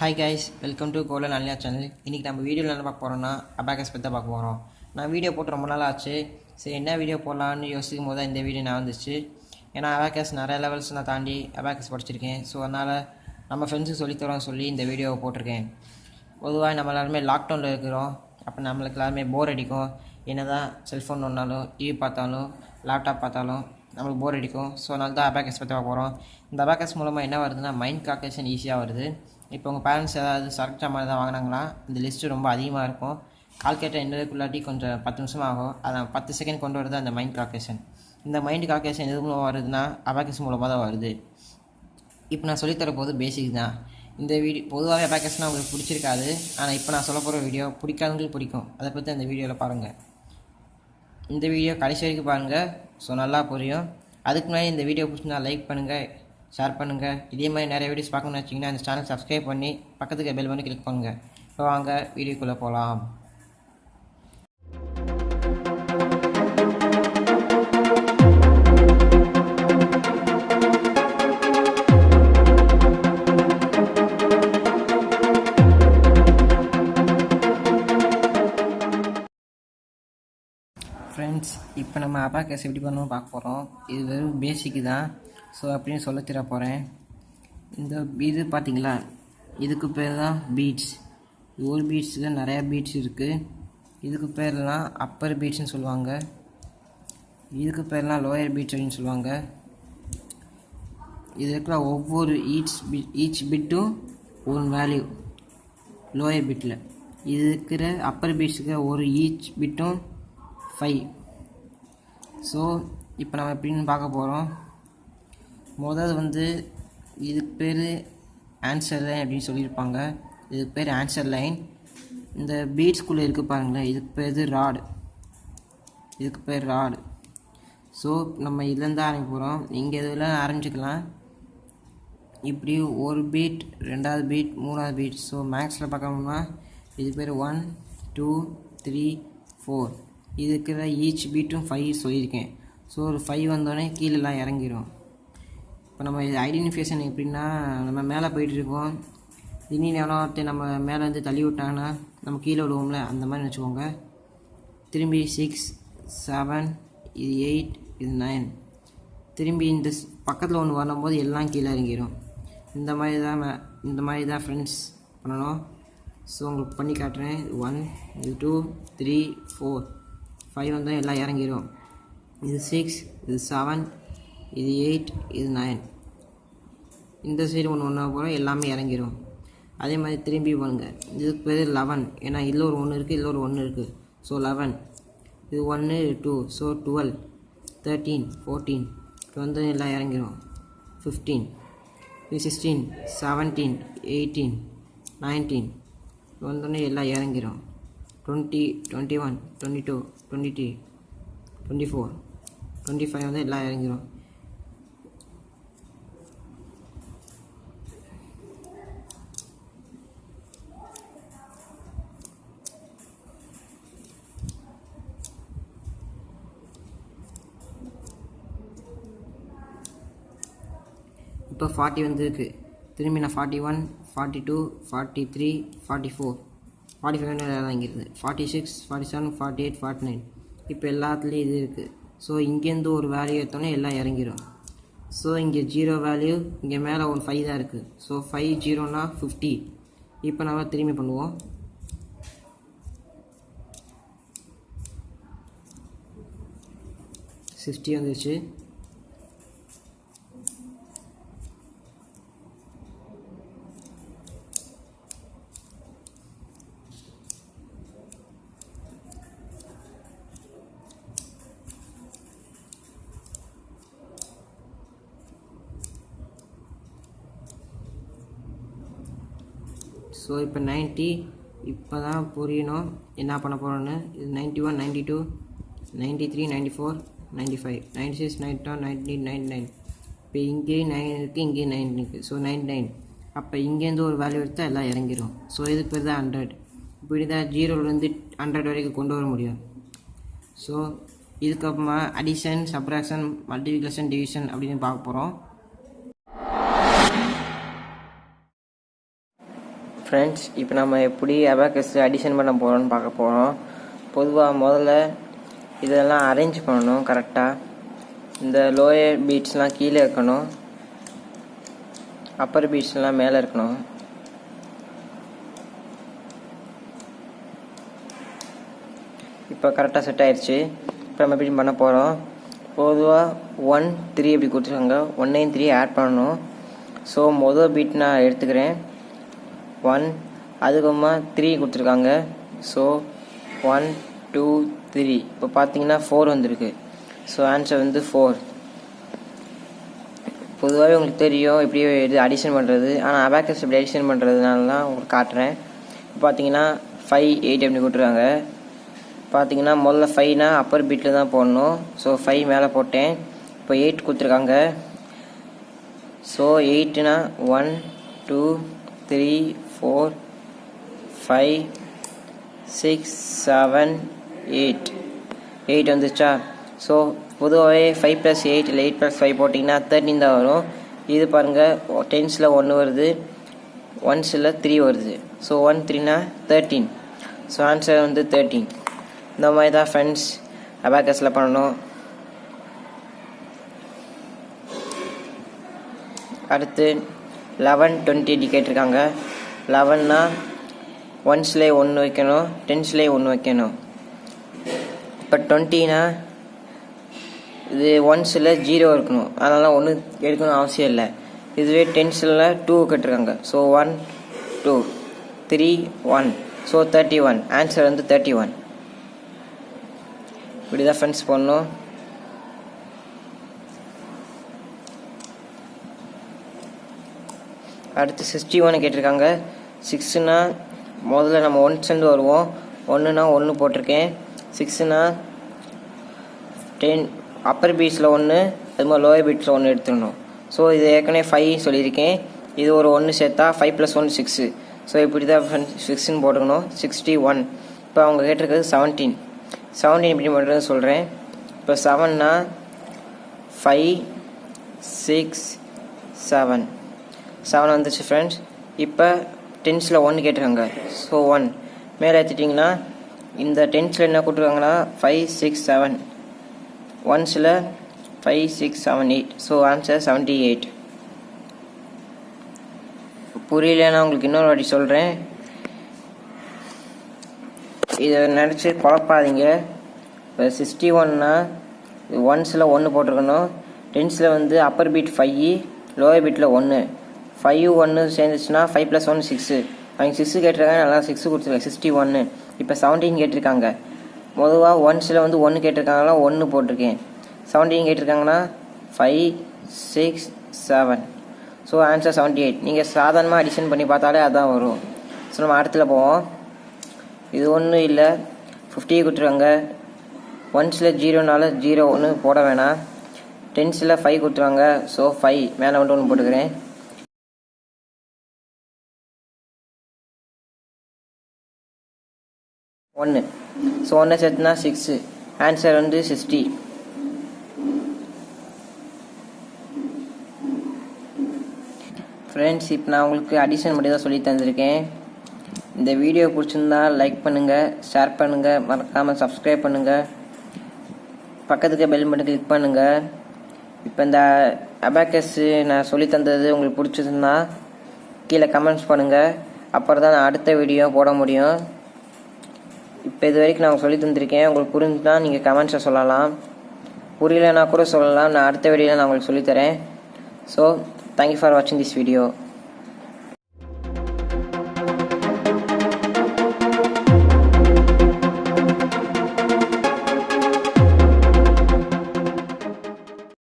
Hi guys, welcome to கோலன் அலியா channel. இன்றைக்கி நம்ம வீடியோவில் என்ன பார்க்க போகிறோம்னா அபாக்கஸ் பற்றி தான் பார்க்க போகிறோம். நான் வீடியோ போட்டு ரொம்ப நாள் ஆச்சு. சரி, என்ன வீடியோ போடலான்னு யோசிக்கும் போது தான் இந்த வீடியோ நான் வந்துச்சு. ஏன்னா அபாக்கஸ் நிறைய லெவல்ஸ் நான் தாண்டி அபாக்கஸ் படிச்சிருக்கேன். ஸோ அதனால் நம்ம ஃப்ரெண்ட்ஸுக்கு சொல்லித்தரோன்னு சொல்லி இந்த வீடியோவை போட்டிருக்கேன். பொதுவாக நம்ம எல்லாருமே லாக்டவுனில் இருக்கிறோம். அப்போ நம்மளுக்கு எல்லாருமே போர் அடிக்கும். என்ன தான் செல்ஃபோன் ஒன்றாலும் டிவி பார்த்தாலும் லேப்டாப் பார்த்தாலும் நம்மளுக்கு போர் அடிக்கும். ஸோ அதனால தான் அபாக்கஸ் பற்றி பார்க்க போகிறோம். இந்த அபாக்கஸ் மூலமாக என்ன வருதுன்னா மைண்ட் கால்குலேஷன் ஈஸியாக வருது. இப்போ உங்கள் பேரண்ட்ஸ் ஏதாவது சரக்கு மாதிரி தான் வாங்கினாங்களா, இந்த லிஸ்ட்டு ரொம்ப அதிகமாக இருக்கும். கால்குலேட்டர் என்னதுக்குள்ளாட்டி கொஞ்சம் 10 நிமிஷம் ஆகும். அதை 10 செகண்ட் கொண்டு வருது அந்த மைண்ட் கால்குலேஷன். இந்த மைண்ட் கால்குலேஷன் எது மூலமாக வருதுன்னா அபாக்கஸ் மூலமாக தான் வருது. இப்போ நான் சொல்லித்தர போது பேசிக் தான். இந்த வீடியோ பொதுவாகவே அபாக்கஸ்னால் உங்களுக்கு பிடிச்சிருக்காது. ஆனால் இப்போ நான் சொல்ல போகிற வீடியோ பிடிக்காதவங்களுக்கு பிடிக்கும். அதை பற்றி அந்த வீடியோவில் பாருங்கள். இந்த வீடியோ கடைசி வரைக்கும் பாருங்கள். ஸோ நல்லா புரியும். அதுக்கு முன்னாடி இந்த வீடியோ பிடிச்சினா லைக் பண்ணுங்கள், ஷேர் பண்ணுங்கள். இதே மாதிரி நிறைய வீடியோஸ் பார்க்கணும்னு வச்சிங்கன்னா இந்த சேனல் சப்ஸ்கிரைப் பண்ணி பக்கத்துக்கு பெல் பண்ணி கிளிக் பண்ணுங்கள். இப்போ வாங்க வீடியோக்குள்ளே போகலாம். ஃப்ரெண்ட்ஸ், இப்போ நம்ம அபாக்கஸ் எப்படி பண்ணணும் பார்க்க போகிறோம். இது வெறும் பேசிக்கு தான். ஸோ அப்படின்னு சொல்ல தர போகிறேன். இந்த இது பார்த்தீங்களா, இதுக்கு பேர் தான் பீட்ஸ். ஒரு பீட்ஸில் நிறையா பீட்ஸ் இருக்குது. இதுக்கு பேர்லாம் அப்பர் பீட்ஸ்னு சொல்லுவாங்க. இதுக்கு பேர்லாம் லோயர் பீட்ஸ் அப்படின்னு சொல்லுவாங்க. இது இருக்கிற ஒவ்வொரு ஈச் பிட்டும் ஒரு வேல்யூ லோயர் பிட்டில். இது இருக்கிற அப்பர் பீட்ஸுக்கு ஒரு ஈச் பிட்டும் 5. ஸோ இப்போ நம்ம எப்படின்னு பார்க்க போகிறோம். முதல்ல இதுக்கு பேர் ஆன்சர் லைன் அப்படின்னு சொல்லியிருப்பாங்க. இதுக்கு பேர் ஆன்சர் லைன். இந்த பீட்ஸ்குள்ளே இருக்குது பாருங்களேன், இதுக்கு பேர் ராடு. இதுக்கு பேர் ராடு. ஸோ நம்ம இதுலேருந்து ஆரம்பிக்க போகிறோம். இங்கே இதில் ஆரம்பிச்சிக்கலாம். இப்படி ஒரு பீட், ரெண்டாவது பீட், மூணாவது பீட். ஸோ மேக்ஸில் பார்க்கணும்னா இது பேர் 1 2 3 4. இதுக்கு ஈச் பீட்டும் 5 சொல்லியிருக்கேன். ஸோ ஒரு 5 வந்தோடனே கீழெல்லாம் இறங்கிடும். இப்போ நம்ம இது ஐடென்டிஃபிகேஷன் எப்படின்னா, நம்ம மேலே போயிட்டுருக்கோம், திடீர்னு எவனோ ஒருத்தர் நம்ம மேலே வந்து தள்ளி விட்டாங்கன்னா நம்ம கீழே விடுவோம்ல, அந்த மாதிரி வச்சுக்கோங்க. திரும்பி 6 7, இது 8, இது 9. திரும்பி இந்த பக்கத்தில் ஒன்று வரும்போது எல்லாம் கீழே இறங்கிடும். இந்த மாதிரி தான் ஃப்ரெண்ட்ஸ் பண்ணணும். ஸோ உங்களுக்கு பண்ணி காட்டுறேன். 1 இது 2 3 4 5 வந்தால் எல்லாம் இறங்கிடும். இது 6, இது 7, இது 8, இது 9. இந்த சைடு ஒன்று போகிறோம், எல்லாமே இறங்கிடும். அதே மாதிரி திரும்பி பண்ணுங்க. இதுக்கு பேர் 11. ஏன்னா இதில் ஒரு 1 இருக்குது, இதில் ஒரு 1 இருக்குது. ஸோ 11. இது 1 2. ஸோ 12 13 14. இது எல்லாம் இறங்கிடும். 15, இது 16 17 18 19. வந்தோடனே எல்லாம் இறங்கிடும். 20 21 22 23 24 25 எல்லாம் இறங்கிடும். இப்போ 40 வந்துருக்கு. திரும்பி நான் 41 42 43 44 45 இறங்கிடுது. 46 47 48 49. இப்போ எல்லாத்துலேயும் இது இருக்குது. ஸோ இங்கேருந்து ஒரு வேல்யூ எடுத்தோன்னே எல்லாம் இறங்கிடும். ஸோ இங்கே 0 வேல்யூ, இங்கே மேலே ஒரு 5 தான் இருக்குது. ஸோ 5 0னா 50. இப்போ நம்ம திரும்பி பண்ணுவோம். வந்துச்சு. ஸோ இப்போ 90. இப்போ தான் புரியணும் என்ன பண்ண போகிறோன்னு. இது 91 92 93 94 95 96 97 98 99. இப்போ இங்கேயும் 9 இருக்குது, இங்கேயும் 9 இருக்குது. ஸோ 99. அப்போ இங்கேருந்து ஒரு வேல்யூ எடுத்தால் எல்லாம் இறங்கிடும். ஸோ இதுக்கு பேர் தான் 100. இப்படி தான் 0லேருந்து 100 வரைக்கும் கொண்டு வர முடியும். ஸோ இதுக்கப்புறமா அடிஷன், சப்ராக்ஷன், மல்டிப்ளிகேஷன், டிவிஷன் அப்படின்னு பார்க்க போகிறோம். ஃப்ரெண்ட்ஸ், இப்போ நம்ம எப்படி அபாக்கஸ் அடிஷன் பண்ண போகிறோம்னு பார்க்க போகிறோம். பொதுவாக முதல்ல இதெல்லாம் அரேஞ்ச் பண்ணணும் கரெக்டாக. இந்த லோயர் பீட்ஸ்லாம் கீழே இருக்கணும், அப்பர் பீட்ஸ்லாம் மேலே இருக்கணும். இப்போ கரெக்டாக செட் ஆயிடுச்சு. இப்போ நம்ம எப்படி பண்ண போகிறோம். பொதுவாக 1 3 எப்படி கொடுத்துருக்காங்க, 1 3 ஆட் பண்ணணும். ஸோ மொதல் பீட் நான் எடுத்துக்கிறேன் 1, அதுக்கப்புறமா 3 கொடுத்துருக்காங்க. ஸோ 1 2 3. இப்போ பார்த்தீங்கன்னா 4 வந்திருக்கு. ஸோ ஆன்சர் வந்து 4. பொதுவாகவே உங்களுக்கு தெரியும் எப்படி இது அடிஷன் பண்ணுறது. ஆனால் அபாக்கஸ் எப்படி அடிஷன் பண்ணுறதுனால தான் உங்களுக்கு காட்டுறேன். இப்போ பார்த்தீங்கன்னா 5 8 எப்படி கொடுத்துருக்காங்க. பார்த்தீங்கன்னா முதல்ல 5னா அப்பர் பீட்டில் தான் போடணும். ஸோ 5 மேலே போட்டேன். இப்போ 8 கொடுத்துருக்காங்க. ஸோ 8னா 1 2 3 4 5 6 7 8 வந்துச்சா. ஸோ பொதுவாகவே 5 + 8 இல்லை 8 + 5 போட்டிங்கன்னா 13 தான் வரும். இது பாருங்கள், 10ஸில் 1 வருது, 1ஸில் 3 வருது. ஸோ 1 3னா 13. ஸோ ஆன்சர் வந்து 13. இந்த மாதிரி தான் ஃப்ரெண்ட்ஸ் அபாக்கஸில் பண்ணணும். அடுத்து 11 20 கேட்டிருக்காங்க. 11னா 1ஸ்லேயே 1 வைக்கணும், 10ஸ்லேயே 1 வைக்கணும். இப்போ 20னா இது 1ஸ்ல 0 இருக்கணும், அதனால 1 எடுக்கணும் அவசியம் இல்லை. இதுவே 10ஸ்ல 2 கேட்டிருக்காங்க. ஸோ 1 2 3 1. ஸோ 31. ஆன்சர் வந்து 31. இப்படி தான் ஃப்ரெண்ட்ஸ் பண்ணணும். அடுத்து 61 கேட்டிருக்காங்க. 6னா முதல்ல நம்ம 1 வருவோம். 1னா 1 போட்டிருக்கேன். 6னா 10 அப்பர் பீட்ஸில் 1, அது மாதிரி லோயர் பீட்ஸில் 1 எடுத்துடணும். ஸோ இது ஏற்கனவே 5 சொல்லியிருக்கேன். இது ஒரு 1 சேர்த்தா 5 + 1 6. ஸோ இப்படி தான் 6ன்னு போட்டுக்கணும். 61. இப்போ அவங்க கேட்டிருக்கிறது 17 எப்படி பண்ணுறதுன்னு சொல்கிறேன். இப்போ 7னா 5 6 7 வந்துச்சு ஃப்ரெண்ட்ஸ். இப்போ 10ஸ்ல 1 கேட்டிருக்காங்க. ஸோ 1 மேலே ஏற்றிட்டிங்கன்னா இந்த 10ஸ்ல என்ன கொடுத்துருக்காங்கன்னா 5 6 7, 1ஸ்ல 5 6 7 8. So answer 78. புரியலன்னா உங்களுக்கு இன்னொரு வாட்டி சொல்கிறேன். இதை நினச்சி குழப்பாதீங்க. இப்போ 61னா 1ஸ்ல 1 போட்டிருக்கணும், 10ஸ்ல வந்து அப்பர் பீட் 5, லோயர் பீட்டில் 1, 5 1 சேர்ந்துச்சுன்னா 5 + 1 6. அவங்க 6 கேட்டிருக்காங்க, நல்லா 6 கொடுத்துருக்காங்க. 61. இப்போ 17 கேட்டிருக்காங்க. பொதுவாக 1ஸ்ல வந்து 1 கேட்டிருக்காங்களா, 1 போட்டிருக்கேன். 17 கேட்டிருக்காங்கன்னா 5 6 7. So answer 78. நீங்கள் சாதாரணமாக அடிஷன் பண்ணி பார்த்தாலே அதான் வரும். ஸோ நம்ம அடுத்துல போவோம். இது ஒன்றும் இல்லை, 50 கொடுத்துருக்காங்க. 1ஸ்ல 0னால 0 1 போட வேணாம். 10ஸ்ல 5 கொடுத்துருவாங்க. ஸோ 5 மேலே வந்து 1 போட்டுக்கிறேன். ஒன்று. ஸோ 1 சேர்த்துனா 6. ஆன்சர் வந்து 60. ஃப்ரெண்ட்ஸ், இப்போ நான் உங்களுக்கு அடிஷன் மட்டும் தான் சொல்லி தந்திருக்கேன். இந்த வீடியோ பிடிச்சிருந்தா லைக் பண்ணுங்கள், ஷேர் பண்ணுங்கள், மறக்காமல் சப்ஸ்கிரைப் பண்ணுங்கள், பக்கத்துக்கு பெல் பட்டன் கிளிக் பண்ணுங்கள். இப்போ இந்த அபாக்கஸ் நான் சொல்லி தந்தது உங்களுக்கு பிடிச்சிருந்தா கீழே கமெண்ட்ஸ் பண்ணுங்கள். அப்புறம் தான் நான் அடுத்த வீடியோ போட முடியும். இப்போ இது வரைக்கும் நான் சொல்லி தந்திருக்கேன். உங்களுக்கு புரிஞ்சுன்னா நீங்கள் கமெண்ட்ஸை சொல்லலாம், புரியலைன்னா கூட சொல்லலாம். நான் அடுத்த வீடியோவில் நான் உங்களுக்கு சொல்லித்தரேன். ஸோ தேங்க்யூ ஃபார் வாட்சிங் திஸ் வீடியோ.